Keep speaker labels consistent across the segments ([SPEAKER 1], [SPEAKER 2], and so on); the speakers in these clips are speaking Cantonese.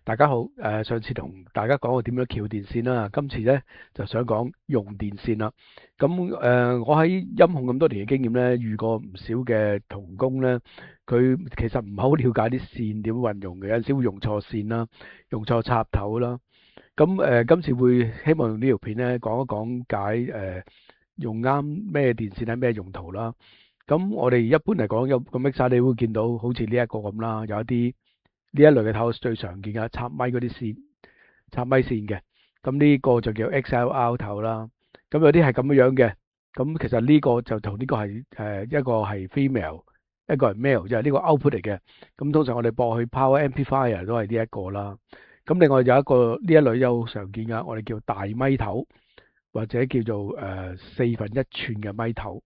[SPEAKER 1] 大家好，上次同大家講過點樣撬電線啦，今次咧就想講用電線啦。咁我喺音控咁多年嘅經驗咧，遇過唔少嘅同工咧，佢其實唔係好了解啲線點運用嘅，有陣時會用錯線啦，用錯插頭啦。咁今次會希望用呢條片咧講一講解用啱咩電線喺咩用途啦。咁我哋一般嚟講有個 mixer，你會見到好似呢一個咁啦，有一啲呢一類嘅頭最常見嘅插咪嗰啲線，插咪線嘅。咁呢個就叫 XLR 頭啦。咁有啲係咁樣嘅。咁其實呢個就同呢個係一個係 female，一個係 male，就係呢個 output 嚟嘅。咁通常我哋播去 power amplifier 都係呢一個啦。咁另外有一個呢一類又好常見嘅，我哋叫大咪頭，或者叫做1/4寸嘅咪頭。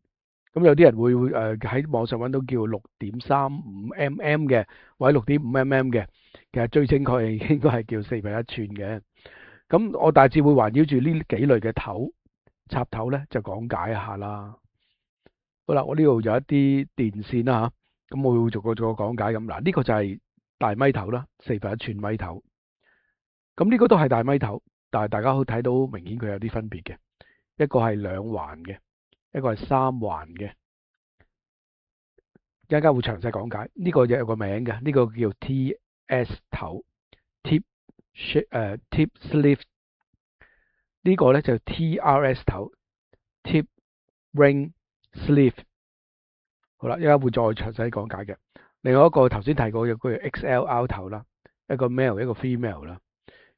[SPEAKER 1] 咁有啲人會喺網上揾到叫6.35mm 嘅，或者6.5mm嘅，其實最正確係應該係叫1/4寸嘅。咁我大致會環繞住呢幾類嘅插頭咧，就講解一下啦。好啦，我呢度有一啲電線啦嚇，咁我會逐個講解咁。嗱，呢個就係大咪頭啦，1/4寸咪頭。咁呢個都係大咪頭，但係大家可以睇到明顯佢有啲分別嘅，一個係兩環嘅，一個係三環嘅。一陣間會詳細講解。呢個有個名嘅，呢個叫 TS 頭 Tip Sleeve。呢個咧就 TRS 頭 Tip Ring Sleeve。好啦，一陣間會再詳細講解嘅。另外一個頭先提過有個 XLR 頭啦，一個 male 一個 female 啦。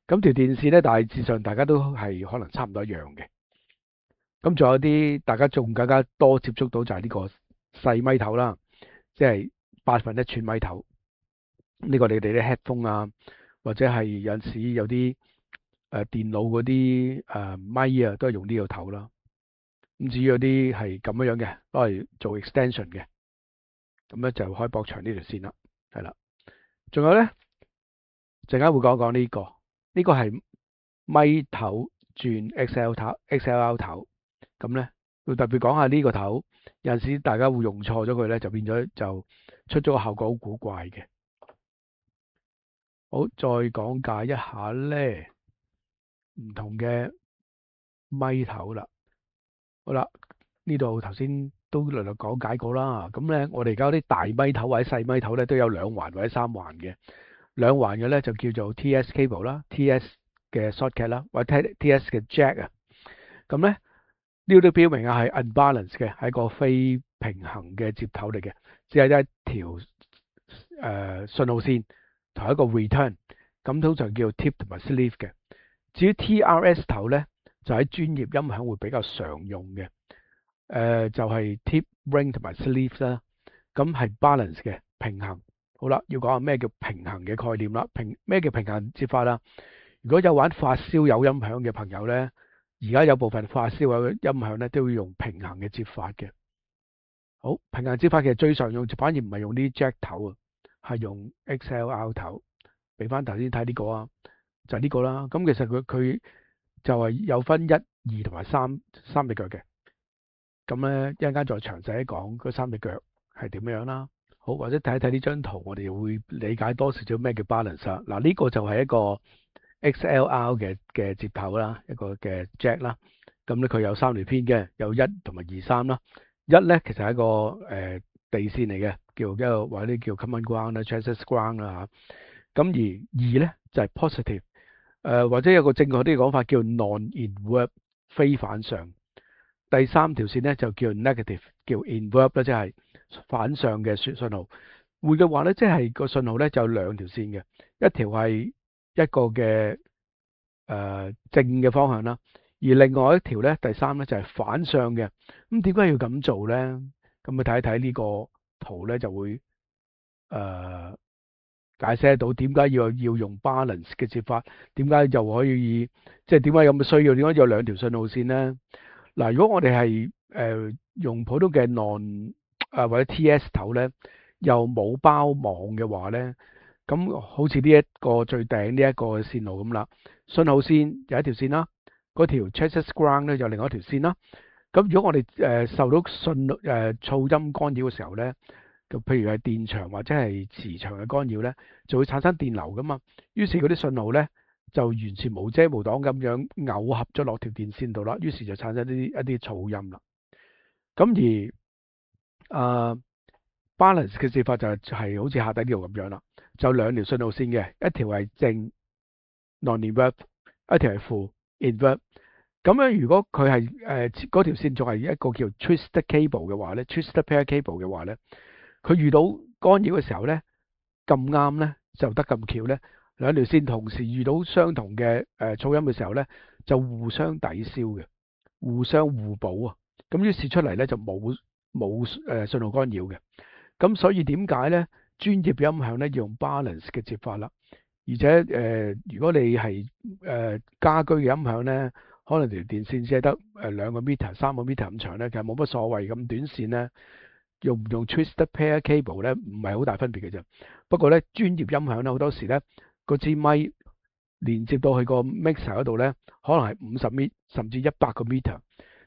[SPEAKER 1] 咁條電線咧大致上大家都係可能差唔多一樣嘅。咁仲有啲大家仲更加多接觸到就係呢個細咪頭啦，即係1/8寸咪頭。呢個你哋啲 headphone 啊，或者係有陣時有啲電腦嗰啲咪啊，都係用呢個頭啦。咁至於有啲係咁樣嘅，攞嚟做 extension 嘅，咁咧就可以駁長呢條線啦。係啦，仲有咧陣間會講一講呢個，呢個係咪頭轉 XLR 頭。咁咧要特別講下呢個頭，有陣時大家會用錯咗佢咧，就變咗就出咗個效果好古怪嘅。好，再講解一下咧唔同嘅咪頭啦。好啦，呢度頭先都略略講解過啦。咁咧，我哋而家啲大咪頭或者細咪頭咧都有兩環或者三環嘅。兩環嘅咧就叫做 TS cable 啦，TS 嘅 socket 啦，或者 TS 嘅 jack 啊。咁咧呢度標明啊係 unbalance 嘅，係一個非平衡嘅接頭嚟嘅，只係一條信號線同一個 return。咁通常叫 tip 同埋 sleeve 嘅。至於 TRS 頭咧，就喺專業音響會比較常用嘅，就係 tip ring 同埋 sleeve 啦。咁係 balance 嘅，平衡。好啦，要講下咩叫平衡嘅概念啦。咩叫平衡接法啦？如果有玩發燒友音響嘅朋友咧，而家有部分發燒友音響咧都會用平衡嘅接法嘅。好，平衡接法其實最常用，反而唔係用啲 jack 頭啊，係用 XLR 頭。俾翻頭先睇呢個啊，就係呢個啦。咁其實佢就係有分1、2同埋三隻腳嘅。咁咧一陣間再詳細講嗰三隻腳係點樣啦。好，或者睇一睇呢張圖，我哋會理解多少少咩叫 balance 啦。嗱，呢個就係一個 XLR 嘅接頭啦，一個嘅 jack 啦。咁咧佢有3條片嘅，有1同埋2、3啦。1咧其實係一個地線嚟嘅，叫一個或者叫 common ground 啦 ，chassis ground 啦嚇。咁而2咧就係 positive，或者有個正確啲嘅講法叫 non-inverse 非反向。第3條線咧就叫 negative，叫 inverse 啦，即係反向嘅信號。換句話咧，即係個信號咧就有2條線嘅，一條係一個嘅正嘅方向啦，而另外一條咧第3咧就係反向嘅。咁點解要咁做咧？咁你睇一睇呢個圖咧就會解釋得到點解要用 balance 嘅接法，點解又可以即係點解有咁嘅需要？點解有2條信號線咧？嗱，如果我哋係用普通嘅 non 或者 TS 頭咧，又冇包網嘅話咧，咁好似呢一個最頂呢一個線路咁啦，信號線有一條線啦，嗰條 chassis ground 咧有另外一條線啦。咁如果我哋受到噪音干擾嘅時候咧，咁譬如係電場或者係磁場嘅干擾咧，就會產生電流噶嘛。於是嗰啲信號咧就完全無遮無擋咁樣偶合咗落條電線度啦，於是就產生一啲噪音啦。咁而balance 嘅接法就係好似下底呢度咁樣啦，就兩條信號線嘅，一條係正 non-invert，一條係負 invert。咁樣如果佢係嗰條線仲係一個叫 twisted cable 嘅話咧，twisted pair cable 嘅話咧，佢遇到干擾嘅時候咧，咁啱咧就得咁巧咧，兩條線同時遇到相同嘅噪音嘅時候咧，就互相抵消嘅，互相互補啊。咁於是出嚟咧就冇信號干擾嘅。咁所以點解咧專業音響咧要用 balance 嘅接法啦？而且如果你係家居嘅音響咧，可能條電線只係得2個 meter、3個 meter 咁長咧，其實冇乜所謂。咁短線咧，用唔用 twisted pair cable 咧，唔係好大分別嘅啫。不過咧，專業音響咧，好多時咧，個支咪連接到去個 mixer 嗰度咧，可能係50 米甚至100個 meter，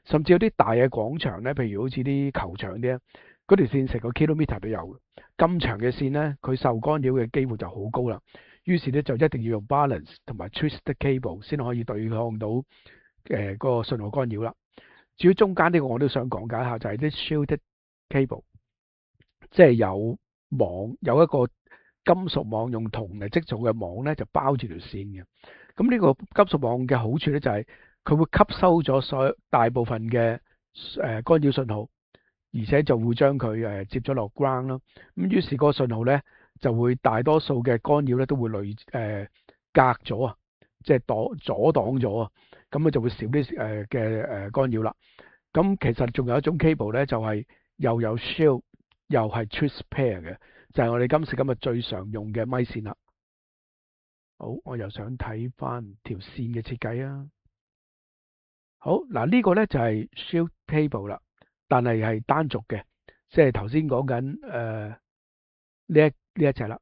[SPEAKER 1] 甚至有啲大嘅廣場咧，譬如好似啲球場啲咧，嗰條線成個 kilometer 都有嘅。咁長嘅線咧，佢受干擾嘅機會就好高啦。於是咧就一定要用 balance 同埋 twisted cable 先可以對抗到個信號干擾啦。至於中間呢個我都想講解下，就係啲 shielded cable，即係有一個金屬網用銅嚟織造嘅網咧，就包住條線嘅。咁呢個金屬網嘅好處咧就係佢會吸收咗大部分嘅干擾信號，而且就會將佢接咗落 ground 啦。咁於是個信號咧就會大多數嘅干擾咧都會隔咗啊，即係阻擋咗啊，咁佢就會少啲嘅干擾啦。咁其實仲有一種 cable 咧，就係又有 shield 又係 twist pair 嘅，就係我哋今時今日最常用嘅咪線啦。好，我又想睇翻條線嘅設計啊。好，嗱呢個咧就係 shield cable 啦，但係單軸嘅，即係頭先講緊呢一隻啦，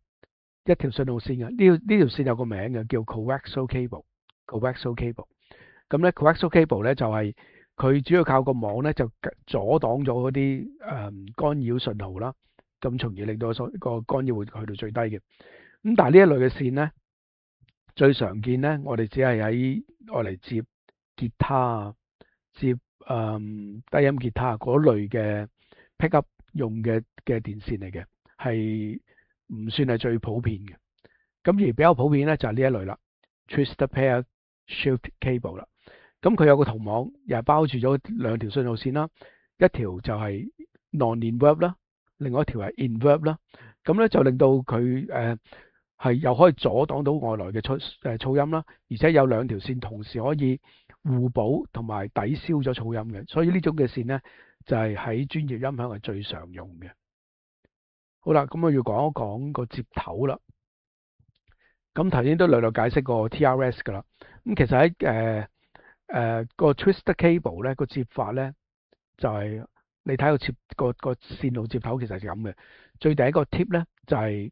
[SPEAKER 1] 一條信號線嘅。呢條線有個名嘅，叫 coaxial cable。coaxial cable。咁咧 coaxial cable 咧就係佢主要靠個網咧就阻擋咗嗰啲干擾信號啦，咁從而令到個干擾會去到最低嘅。咁但係呢一類嘅線咧，最常見咧，我哋只係喺愛嚟接吉他啊，接低音吉他嗰類嘅 pickup 用嘅電線嚟嘅，係唔算係最普遍嘅。咁而比較普遍咧就係呢一類啦 ，twisted pair shield cable 啦。咁佢有個銅網，又係包住咗兩條信號線啦，一條就係 non-invert 啦，另外一條係 invert 啦。咁咧就令到佢係又可以阻擋到外來嘅噪音啦，而且有兩條線同時可以互補同埋抵消咗噪音嘅，所以呢種嘅線咧就係喺專業音響係最常用嘅。好啦，咁我要講一講個接頭啦。咁頭先都略略解釋過 TRS 噶啦。咁其實喺個 twisted cable 咧個接法咧就係你睇個線路接頭其實係咁嘅。最第一個 tip 咧就係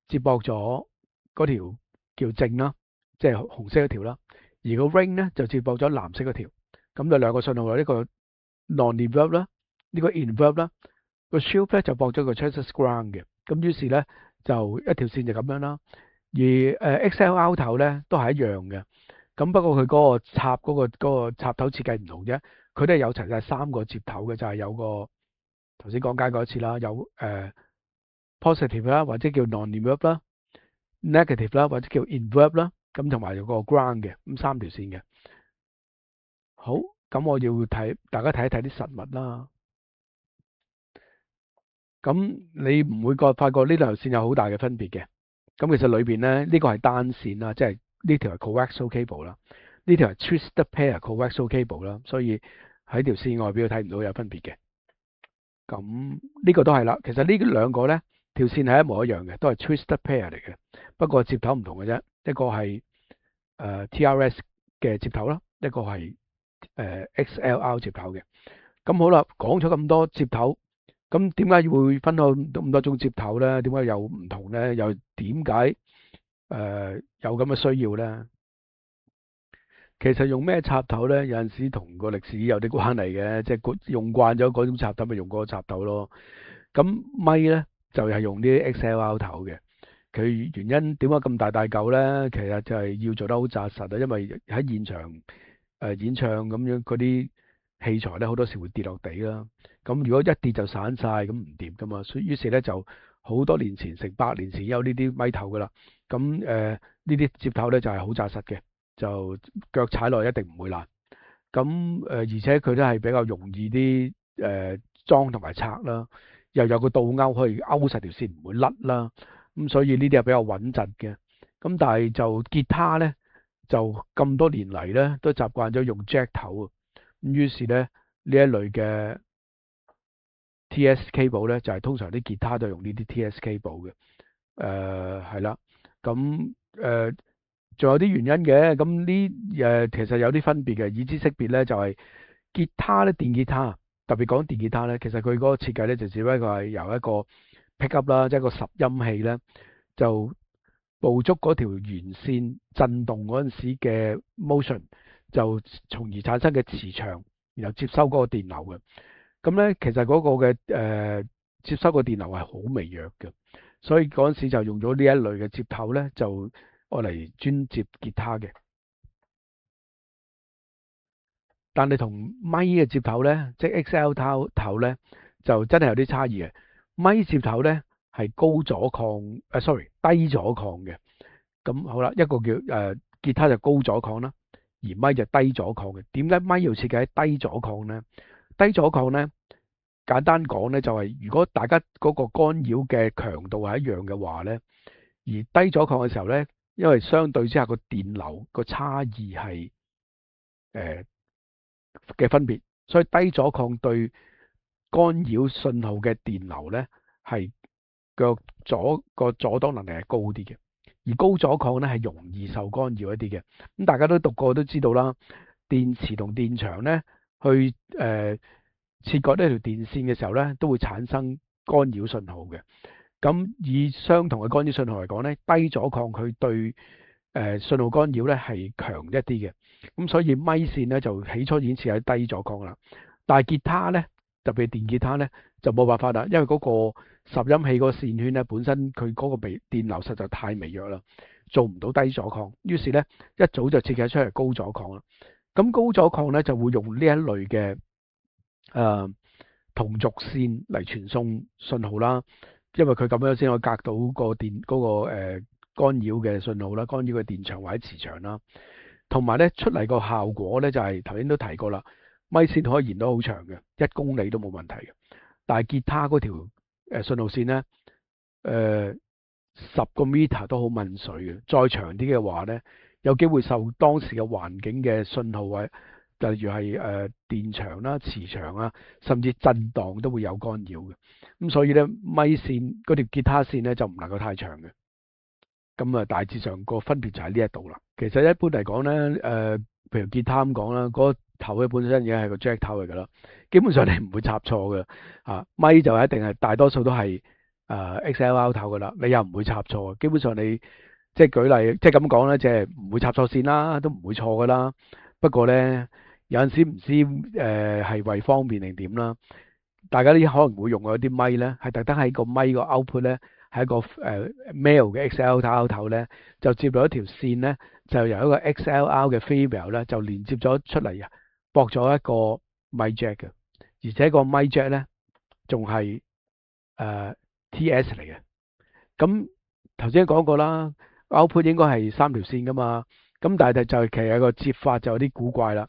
[SPEAKER 1] 接駁咗嗰條叫正啦，即係紅色嗰條啦，而個 ring 咧就接駁咗藍色嗰條。咁就兩個信號有呢個 non-invert 啦，呢個 invert 啦。個 shield 咧就駁咗個 chassis ground 嘅。咁於是咧就一條線就咁樣啦。而XLR 頭咧都係一樣嘅。咁不過佢嗰個插頭設計唔同啫，佢都係有齊晒3個接頭嘅，就係有個頭先講解過一次啦，有positive 啦，或者叫 non-invert 啦 ，negative 啦，或者叫 invert 啦，咁同埋有個 ground 嘅，咁3條線嘅。好，咁我要大家睇一睇啲實物啦。咁你唔會發覺呢兩條線有好大嘅分別嘅。咁其實裏邊咧呢個係單線啦，即係呢條係 coaxial cable 啦，呢條係 twisted pair coaxial cable 啦，所以喺條線外表睇唔到有分別嘅。咁呢個都係啦，其實呢兩個咧條線係一模一樣嘅，都係 twisted pair 嚟嘅，不過接頭唔同嘅啫，一個係TRS 嘅接頭啦，一個係XLR 接頭嘅。咁好啦，講咗咁多接頭。咁點解會分開咁多種接頭咧？點解有唔同咧？又點解有咁嘅需要咧？其實用咩插頭咧，有陣時同個歷史有啲關係嘅，即係用慣咗嗰種插頭，咪用嗰個插頭咯。咁咪咧就係用啲 XLR 頭嘅。佢原因點解咁大嚿咧？其實就係要做得好紮實啊，因為喺現場演唱咁樣嗰啲器材咧，好多時會跌落地啦。咁如果一跌就散晒，咁唔掂噶嘛。所以於是咧就好多年前，成百年前有呢啲咪頭噶啦。咁呢啲接頭咧就係好紮實嘅，就腳踩落一定唔會爛。咁而且佢都係比較容易啲裝同埋拆啦，又有個倒勾可以勾實條線唔會甩啦。咁所以呢啲係比較穩陣嘅。咁但係就吉他咧，就咁多年嚟咧都習慣咗用 jack 頭啊。咁於是咧呢一類嘅 TS cable 咧，就係通常啲吉他都係用呢啲 TS cable 嘅。係啦。咁仲有啲原因嘅。咁呢其實有啲分別嘅。已知識別咧就係吉他咧，電吉他特別講電吉他咧，其實佢嗰個設計咧就只不過係由一個 pickup 啦，即係個拾音器咧，就捕捉嗰條弦線震動嗰陣時嘅 motion，就從而產生嘅磁場，然後接收嗰個電流嘅。咁咧其實嗰個嘅接收個電流係好微弱嘅，所以嗰陣時就用咗呢一類嘅接頭咧，就愛嚟專接吉他嘅。但係同咪嘅接頭咧，即係 XL 頭咧，就真係有啲差異嘅。咪接頭咧係高阻抗，sorry 低阻抗嘅。咁好啦，一個叫吉他就高阻抗啦，而咪就低阻抗嘅。點解咪要設計喺低阻抗咧？低阻抗咧，簡單講咧就係如果大家嗰個干擾嘅強度係一樣嘅話咧，而低阻抗嘅時候咧，因為相對之下個電流個差異係嘅分別，所以低阻抗對干擾信號嘅電流咧係個阻擋能力係高啲嘅，而高阻抗咧係容易受干擾一啲嘅。咁大家都讀過都知道啦，電池同電場咧去切割呢條電線嘅時候咧，都會產生干擾信號嘅。咁以相同嘅干擾信號嚟講咧，低阻抗佢對信號干擾咧係強一啲嘅。咁所以咪線咧就起初已經設喺低阻抗啦。但係吉他咧，特別電吉他咧就冇辦法啦，因為嗰個拾音器個線圈咧本身佢嗰個電流實在太微弱啦，做唔到低阻抗。於是咧一早就設計出嚟高阻抗啦。咁高阻抗咧就會用呢一類嘅同軸線嚟傳送信號啦，因為佢咁樣先可以隔到個電嗰個干擾嘅信號啦，干擾嘅電場或者磁場啦。同埋咧出嚟個效果咧就係頭先都提過啦，咪線可以延到好長嘅，1公里都冇問題嘅。但係吉他嗰條信號線咧，10個 meter 都好問水嘅，再長啲嘅話咧，有機會受當時嘅環境嘅信號位，例如係電場啦、磁場啊，甚至震盪都會有干擾嘅。咁所以咧，咪線嗰條吉他線咧就唔能夠太長嘅。咁啊，大致上個分別就喺呢一度啦。其實一般嚟講咧，譬如吉他咁講啦，嗰個頭咧本身已經係個 jack 頭嚟㗎啦，基本上你唔會插錯嘅。咪就一定係大多數都係XLR 頭㗎啦，你又唔會插錯。基本上你即係舉例，即係咁講咧，即係唔會插錯線啦，都唔會錯㗎啦。不過咧，有陣時唔知係為方便定點啦，大家啲可能會用嗰啲咪咧，係特登喺個咪個 output 咧。係一個male 嘅 XLR 頭咧，就接到一條線咧，就由一個 XLR 嘅 female 咧，就連接咗出嚟，駁咗一個咪 jack 嘅，而且個咪 jack 咧仲係TS 嚟嘅。咁頭先講過啦 ，output 應該係3條線噶嘛，咁但係就其實個接法就有啲古怪啦。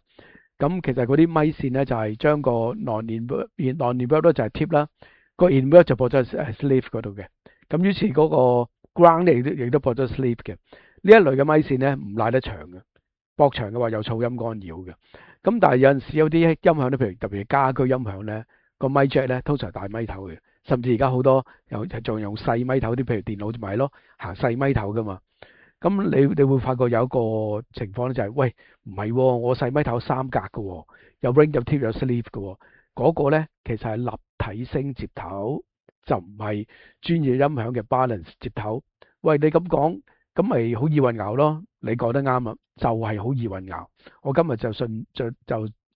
[SPEAKER 1] 咁其實嗰啲咪線咧就係將個 non-invert 就係 tip 啦，個 invert 就駁咗喺 sleeve 嗰度嘅。咁於是嗰個 ground 亦都駁咗 sleeve 嘅。呢一類嘅咪線咧唔拉得長嘅，駁長嘅話有噪音干擾嘅。咁但係有陣時有啲音響咧，譬如特別係家居音響咧，個咪 jack 咧通常係大咪頭嘅，甚至而家好多仲用細咪頭啲，譬如電腦咪咯，行細咪頭噶嘛。咁你會發覺有一個情況咧就係，喂唔係喎，我細咪頭3格嘅喎，有 ring 有 tip 有 sleeve 嘅喎，嗰個咧其實係立體聲接頭。就唔係專業音響嘅 balance 接頭。喂，你咁講，咁咪好易混淆咯？你講得啱啊，就係好易混淆。我今日就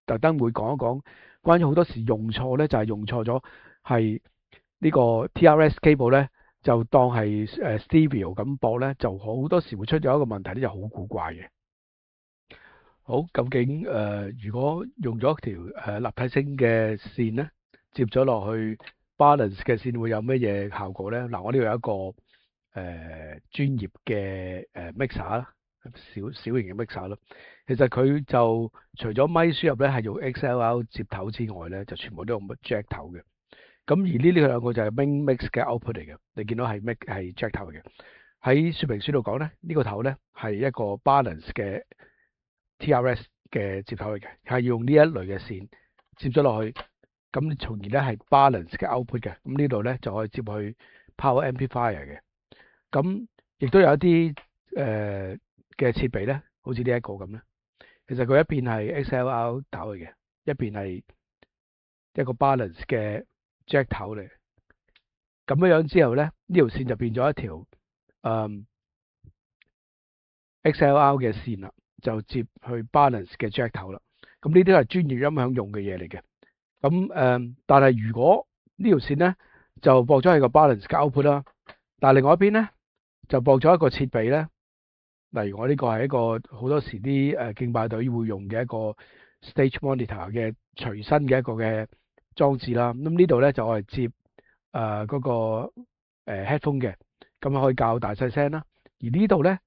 [SPEAKER 1] 特登會講一講，關於好多時用錯咧，就係用錯咗係呢個 TRS cable 咧就當係stereo 咁駁咧，就好多時會出咗一個問題咧，就好古怪嘅。好，究竟如果用咗條立體聲嘅線咧，接咗落去 balance 嘅線會有咩嘢效果咧？嗱，我呢度有一個專業嘅mixer 啦，小型嘅 mixer 啦。其實佢就除咗咪輸入咧係用 XLR 接頭之外咧，就全部都用 jack 頭嘅。咁而呢兩個就係 main mix 嘅 output 嚟嘅，你見到係 mix 係 jack 頭嚟嘅。喺說明書度講咧，呢個頭咧係一個 balance 嘅 TRS 嘅接頭嚟嘅，係用呢一類嘅線接咗落去，咁從而咧係 balance 嘅 output 嘅。咁呢度咧就可以接去 power amplifier 嘅。咁亦都有一啲嘅設備咧，好似呢一個咁咧。其實佢一邊係 XLR 頭嚟嘅，一邊係一個 balance 嘅 jack 頭嚟。咁樣之後咧，呢條線就變咗一條XLR 嘅線啦，就接去 balance 嘅 jack 頭啦。咁呢啲係專業音響用嘅嘢嚟嘅。咁但係如果呢條線咧就駁咗係個 balance 嘅 output 啦，但係另外一邊咧就駁咗一個設備咧，例如我呢個係一個好多時啲敬拜隊會用嘅一個 stage monitor 嘅隨身嘅一個嘅裝置啦。咁呢度咧就係接嗰個headphone 嘅，咁可以較大細聲啦。而呢度咧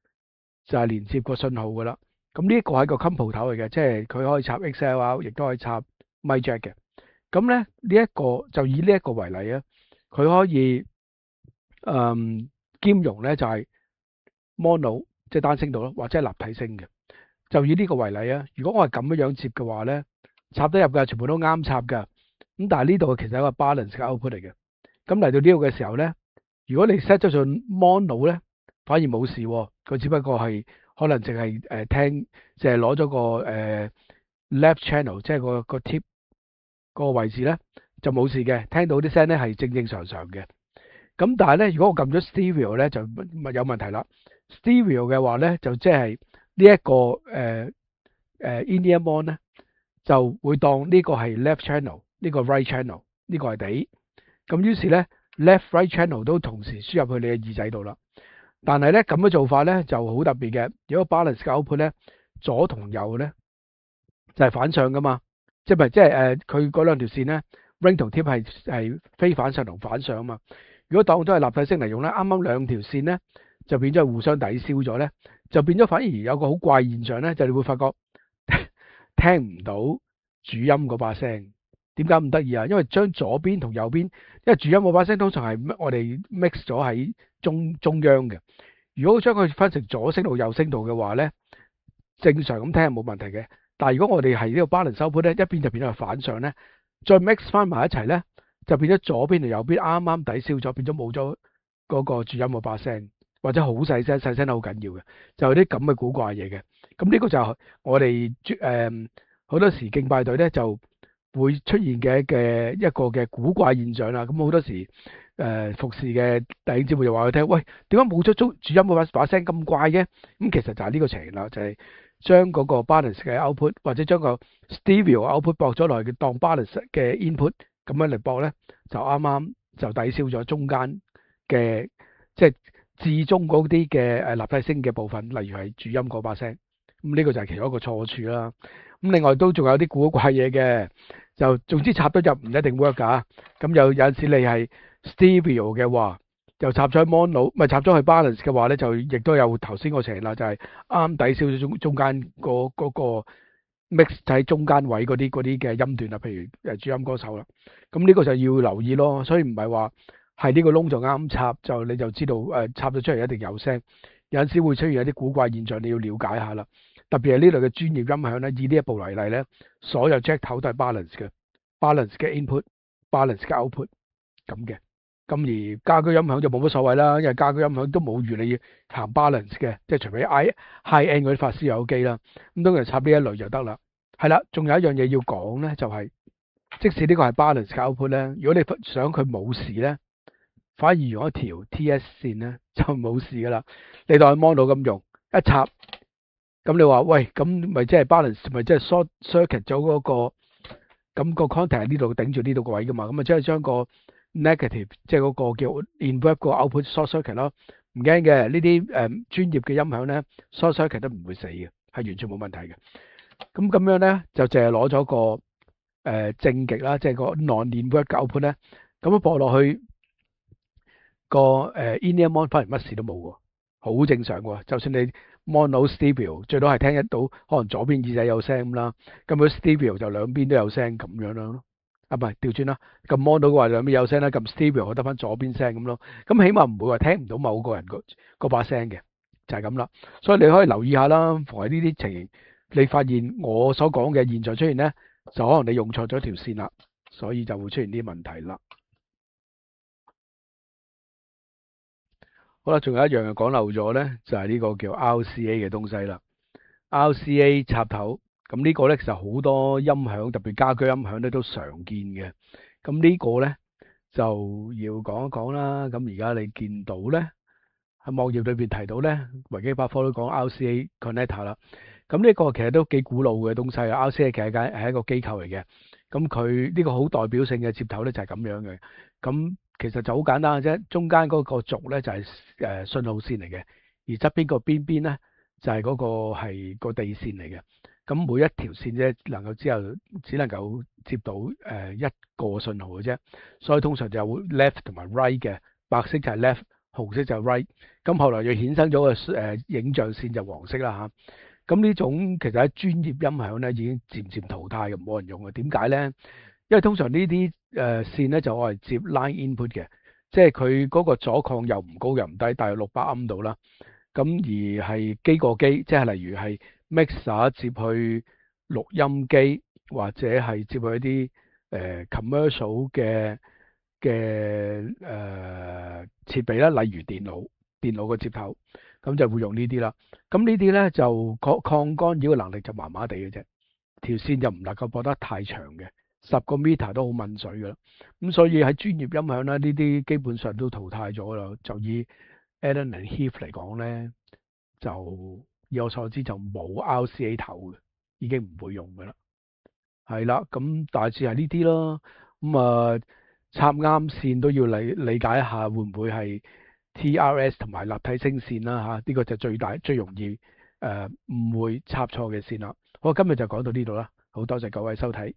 [SPEAKER 1] 就係連接個信號噶啦。咁呢一個係個 combo 頭嚟嘅，即係佢可以插 XLR，亦都可以插 mic jack 嘅。咁咧呢一個就以呢一個為例啊，佢可以兼容咧就係 mono 即係單聲道咯，或者係立體聲嘅。就以呢個為例啊，如果我係咁樣接嘅話咧，插得入嘅全部都啱插㗎。咁但係呢度其實係一個 balance 嘅 output 嚟嘅。咁嚟到呢度嘅時候咧，如果你 set 咗上 mono 咧，反而冇事喎。佢只不過係可能淨係聽，淨係攞咗個left channel，即係個 tip 個位置咧就冇事嘅，聽到啲聲咧係正正常常嘅。咁但係咧，如果我撳咗 stereo 咧就咪有問題啦。stereo 嘅話咧就即係呢一個in-ear mon 咧就會當呢個係 left channel，呢個 right channel，呢個係底。咁於是咧 left right channel 都同時輸入去你嘅耳仔度啦。但係咧咁嘅做法咧就好特別嘅。如果 balance 嘅 output 咧左同右咧就係反向噶嘛，即係佢嗰兩條線咧 ring 同 tip 係非反向同反向啊嘛。如果當都係立體聲嚟用咧，啱啱兩條線咧就變咗互相抵消咗咧，就變咗反而有個好怪現象咧，就你會發覺聽唔到主音嗰把聲。點解咁得意啊？因為將左邊同右邊，因為主音嗰把聲通常係我哋 mix 咗喺中央嘅。如果將佢分成左聲道、右聲道嘅話咧，正常咁聽係冇問題嘅。但係如果我哋係呢個 balance output咧，一邊就變咗反上咧，再 mix 翻埋一齊咧，就變咗左邊同右邊啱啱抵消咗，變咗冇咗嗰個主音嗰把聲，或者好細聲，細聲得好緊要嘅，就有啲咁嘅古怪嘢嘅。咁呢個就係我哋好多時敬拜隊咧就會出現嘅一個嘅古怪現象啦。咁好多時服侍嘅弟兄姊妹就話佢聽，喂，點解冇咗主音嗰把聲咁怪嘅？咁其實就係呢個情形啦，就係將嗰個 balance 嘅 output 或者將個 stereo output 駁咗落去當 balance 嘅 input 咁樣嚟駁咧，就啱啱就抵消咗中間嘅即係至中嗰啲嘅立體聲嘅部分，例如係主音嗰把聲。咁呢個就係其中一個錯處啦。咁另外都仲有啲古怪嘢嘅，就總之插得入唔一定 work 㗎。咁有陣時你係 stereo 嘅話，又插咗喺 mono，咪插咗去 balance 嘅話咧，就亦都有頭先個情形啦，就係啱抵消咗中間嗰個 mix 喺中間位嗰啲嘅音段啦，譬如主音歌手啦。咁呢個就要留意咯。所以唔係話係呢個窿就啱插，就你就知道插咗出嚟一定有聲。有陣時會出現一啲古怪現象，你要了解下啦。特別係呢類嘅專業音響咧，以呢一部為例咧，所有 jack 頭都係 balance 嘅 input、balance 嘅 output 咁嘅。咁而家居音響就冇乜所謂啦，因為家居音響都冇預你要行 balance 嘅，即係除非 high end 嗰啲法師有機啦，咁當然插呢一類就得啦。係啦，仲有一樣嘢要講咧，就係即使呢個係 balance 嘅 output 咧，如果你想佢冇事咧，反而用一條 TS 線咧就冇事噶啦。你當 mono 咁用一插。咁你話喂，咁咪即係 balance，咪即係 short circuit 咗嗰個，咁個 contact 喺呢度頂住呢度個位噶嘛，咁咪即係將個 negative，即係嗰個叫 invert 個 output short circuit 咯。唔驚嘅，呢啲專業嘅音響咧 short circuit 都唔會死嘅，係完全冇問題嘅。咁樣咧就淨係攞咗個正極啦，即係個 non-invert 嘅 output 咧，咁樣播落去個in-ear mon 反而乜事都冇喎，好正常喎。就算你 mono stereo 最多係聽得到，可能左邊耳仔有聲咁啦，咁佢 stereo 就兩邊都有聲咁樣咯。啊，唔係調轉啦，咁 mono 嘅話兩邊有聲啦，咁 stereo 我得翻左邊聲咁咯。咁起碼唔會話聽唔到某個人嗰把聲嘅，就係咁啦。所以你可以留意下啦，逢係呢啲情形，你發現我所講嘅現象出現咧，就可能你用錯咗條線啦，所以就會出現啲問題啦。好啦，仲有一樣嘢講漏咗咧，就係呢個叫 RCA 嘅東西啦。RCA 插頭，咁呢個咧其實好多音響，特別家居音響咧都常見嘅。咁呢個咧就要講一講啦。咁而家你見到咧喺網頁裏邊提到咧，維基百科都講 RCA connector 啦。咁呢個其實都幾古老嘅東西啊。RCA 其實係一個機構嚟嘅。咁佢呢個好代表性嘅接頭咧就係咁樣嘅。咁其實就好簡單嘅啫，中間嗰個軸咧就係信號線嚟嘅，而側邊個邊咧就係嗰個係個地線嚟嘅。咁每一條線啫，只能夠接到一個信號嘅啫，所以通常就有 left 同埋 right 嘅，白色就係 left，紅色就係 right。咁後來又衍生咗個影像線就黃色啦嚇。咁呢種其實喺專業音響咧已經漸漸淘汰嘅，冇人用嘅。點解咧？因為通常呢啲線咧就我係接 line input 嘅，即係佢嗰個阻抗又唔高又唔低，大約600盎度啦。咁而係機過機，即係例如係 mixer 接去錄音機，或者係接去一啲commercial 嘅設備啦，例如電腦嘅接頭，咁就會用呢啲啦。咁呢啲咧就抗干擾嘅能力就麻麻地嘅啫，條線就唔能夠播得太長嘅，10個 meter 都好濛水㗎啦。咁所以喺專業音響咧，呢啲基本上都淘汰咗啦。就以 Allen and Heath 嚟講咧，就以我所知就冇 RCA 頭嘅，已經唔會用㗎啦。係啦，咁大致係呢啲咯。咁插啱線都要理解一下，會唔會係 TRS 同埋立體聲線啦嚇？呢個就最容易誤會插錯嘅線啦。好，今日就講到呢度啦。好多謝各位收睇。